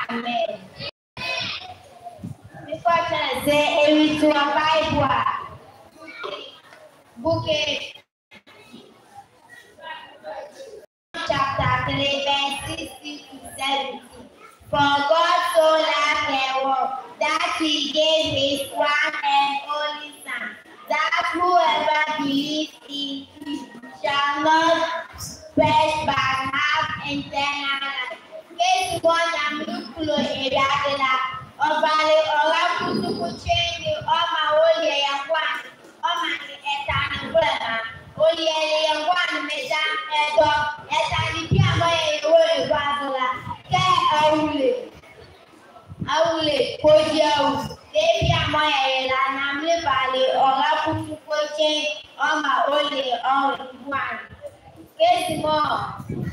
Amen. Before I say every to a Bible, book chapter 3, verse 16 to 17. For God so loved the world that He gave His one and only Son, that whoever believes in Him shall not perish but have eternal life. Case one and Lukulo Ebiadela, Obale Orakutuku Change, Oma Oye Yakwan, Oma Etana Brema, Oye Yakwan Meda Edo, Etani Piamoye Oye Badula. Awule Kojiau, Baby Amoya, Namle Valley, or Raputu Koje, Oma Ole, or one. Get more,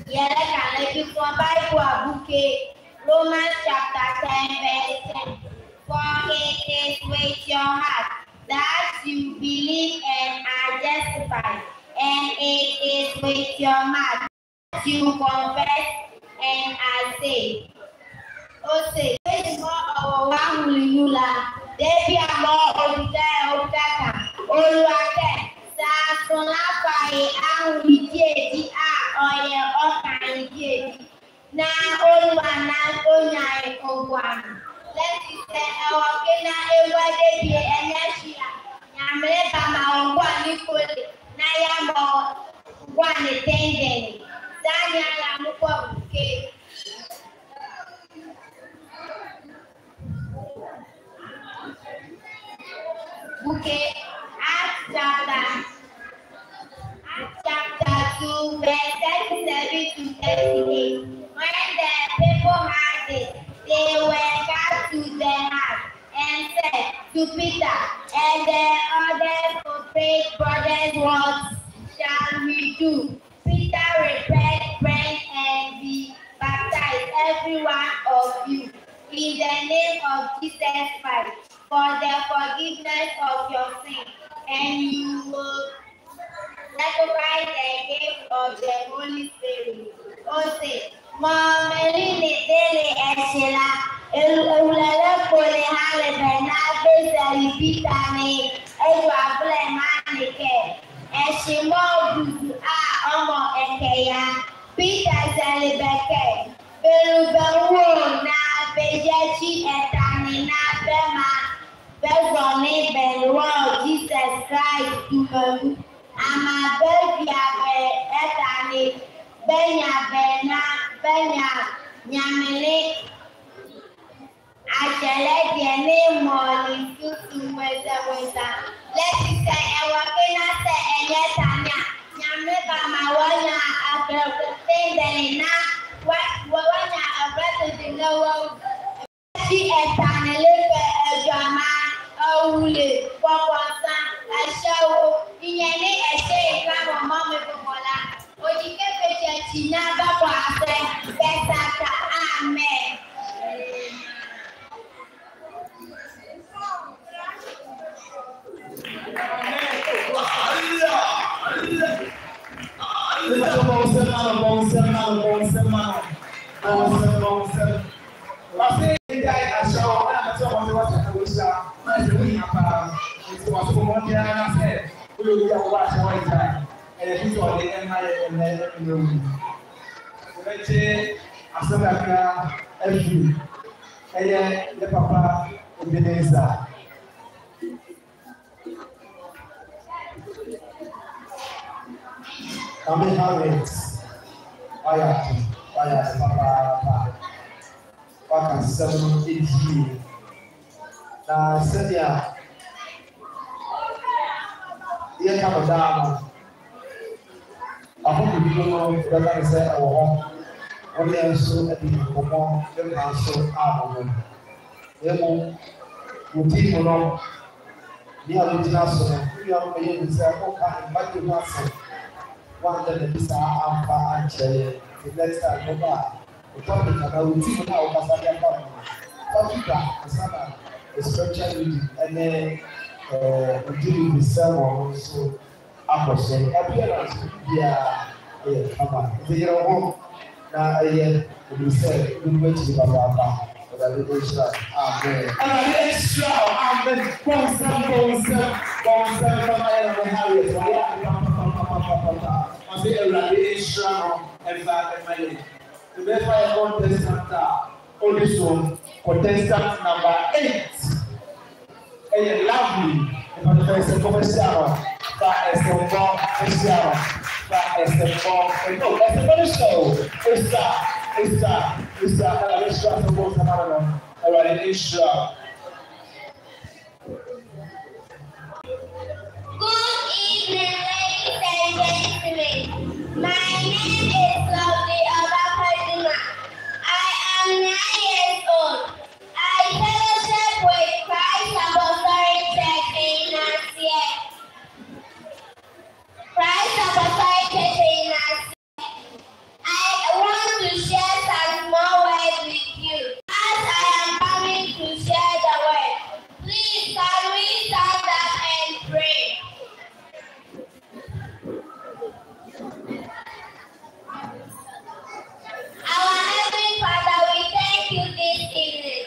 Yelaka, let you for Bible bouquet, Romans chapter 10, verse 10. For it is with your heart that you believe and are justified, and it is with your mouth that you confess and are saved. Ose, ese mo ọwọ́ ahùnlùyùlà, débi àmọ́ olùdáka, olùwàkẹ́, sàásùn láfààyè ahùnlùdíèdì a ọ̀yẹ̀ ọ̀kànlùdíèdì, na olùwà na onye ọ̀gbọ̀nà. Lẹ́tí sẹ ẹ̀wọ̀ kíná ewu débi ẹ̀yẹ́sìá, nyàmìlẹ̀ bàmà ọ̀gbọ̀n nípolè, na yà mọ̀ ọ̀gbọ̀n ní tẹ́ndẹ̀lì, sáyà làmúkọ̀ bùkẹ́. Okay, Acts chapter 2, verse 37 to 38. When the people heard it, they were gathered to the house and said to Peter and the others who prayed, brothers, what shall we do? Peter replied, pray and be baptized, every one of you, in the name of Jesus Christ, for the forgiveness of your sins, and you will recognize the gift of the Holy Spirit. Ose, Momeline dele esela, ulele pole hale benabe selipitane, eju abule manike, eshimo dudu a omo ekeya, Peter selibeke, belubewo na bejechi etani na bema. Bẹ́sọ̀ni bẹ̀rù Jesus Christ dùmẹ̀lú. Àmà bẹ́ẹ̀bì àbẹ̀ ẹ̀ta ni bẹ́ẹ̀nyà bẹ̀ẹ̀nà bẹ́ẹ̀nyà nyàmìlì. Àṣẹlẹ̀ díẹ̀ ní mọ̀ọ́lì tútù wẹ̀sẹ̀wẹ̀sà. Lẹ́tí sẹ ẹ̀wọ̀ kíná sẹ ẹ̀yẹ tàníà. Nyàmìlì bàmà wọ́nyà àbẹ̀rẹ̀ tẹ̀ndẹ̀lì náà wọ́nyà àbẹ̀rẹ̀ tẹ̀ndẹ̀lì wọ́n. Ẹ̀ṣí ẹ̀ta ni lẹ́fẹ̀ ẹ̀jọ̀ àmà. Awule, pọpọsa, aṣẹ́wó, ìyẹn ní ẹ̀ṣẹ́ ìgbàmọ̀ mọ́ mi bọ̀bọ̀lá. Òjìké fèjì ẹ̀tì ní abẹ́bọ̀ àṣẹ, bẹ́sàkà, àmẹ́. Kami harus bayar papa pakai sebelum ini. Nah sedia dia kamu dah aku dulu datang saya awak oleh su di komo dan masuk awak dia mau uti kono dia lupa semua dia mau yang bisa aku kan bagi masuk wanda da bisa amfa an chere the next time over the topic about uti na o kasa ya kwa topic asana spiritual reading and then uti the sermon so apɔsɛ appearance biara ɛyɛ kama nti yɛrɛ ho na ɛyɛ ebi sɛ ebi akyi papaapa ɔdade ɛhyira amen. ɔdade ɛhyira amen bɔnsɛm kama yɛ na mo ha yɛ sɛ ɔyɛ ade papapapapapa ɔsɛ ɛwurade ɛhyira no ɛfa ɛma yɛ ɛbɛfa yɛ contestant a ɔde so contestant number 8 ɛyɛ lovely ɛfɛ sɛ kɔmɛsia no ba ɛsɛmbɔ ɛhyia no ba ɛsɛmbɔ ɛno ɛsɛmbɔ no hyɛ o ɛsa ɛna bɛhyira asɛmbɔ nsɛmara no ɛwurade ɛhyira. Good evening, ladies and gentlemen. My name is Lovely Obafaduma. I am 9 years old. I fellowship with Christ Apostolic Church in Nassau. Christ Apostolic Church in Nassau. I want to share some small words with you. As I am coming to share the word, please can we stand up and pray? Our Heavenly Father, we thank you this evening.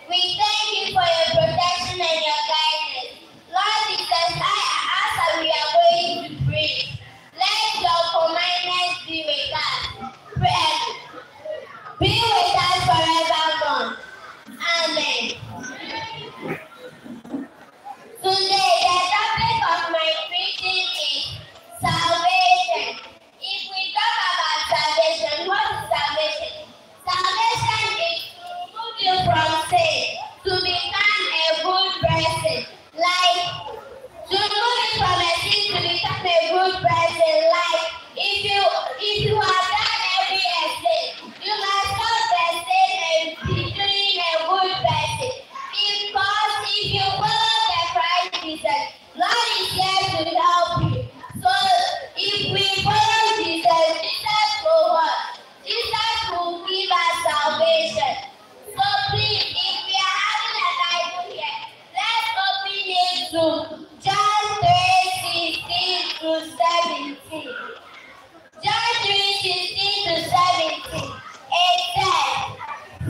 We thank you for your protection and your guidance. Lord Jesus, as we are going to pray, let your commandments be with us. Be with us forevermore. Amen. Today, the topic of my preaching is salvation. If we talk about salvation, what is salvation? Salvation is to remove you from sin, to become a good person. Like, to remove you from a sin to become a good person. Like, if you have done every sin, you must stop the sin and be doing a good person. Because if you follow the Christ Jesus, Lord is here to help you. So if we follow Jesus, Jesus will what? Jesus will give us salvation. So please, if we are having a Bible here, let's open it to John 3:16 to 17. John 3:16 to 17. It says,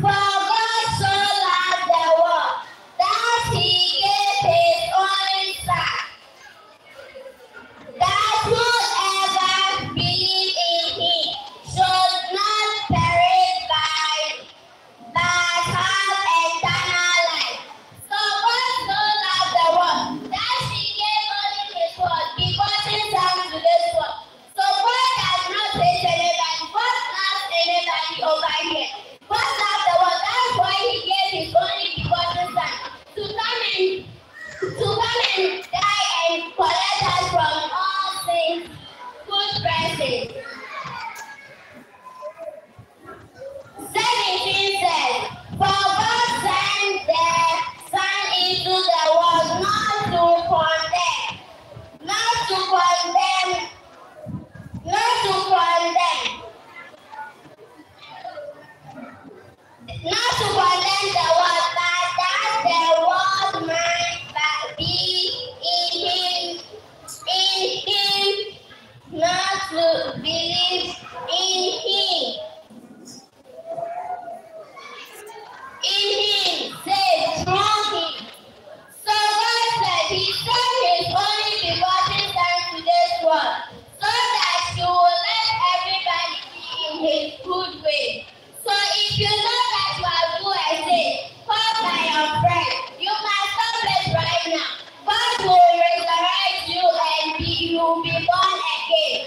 "For God so loved the world that He gave His only Son, that whoever believes in Him should not perish but have eternal life." So God so loved the world that He gave only His begotten Son to this world. So God does not hate anybody. God loves anybody over here. God loves the world. That's why He gave His only begotten Son to come and die and collect us from all sins, good presence. 17 says, "For God sent the Son into the world not to condemn, not to condemn the world, but that the world might be in Him, not to believe in Him. In Him, saved through Him." So God said He sent His only begotten Son to this world, so that He will let everybody be in His good way. So if you know that you are doing a sin, call by your friend. You must stop it right now. God will resurrect you and you will be born again.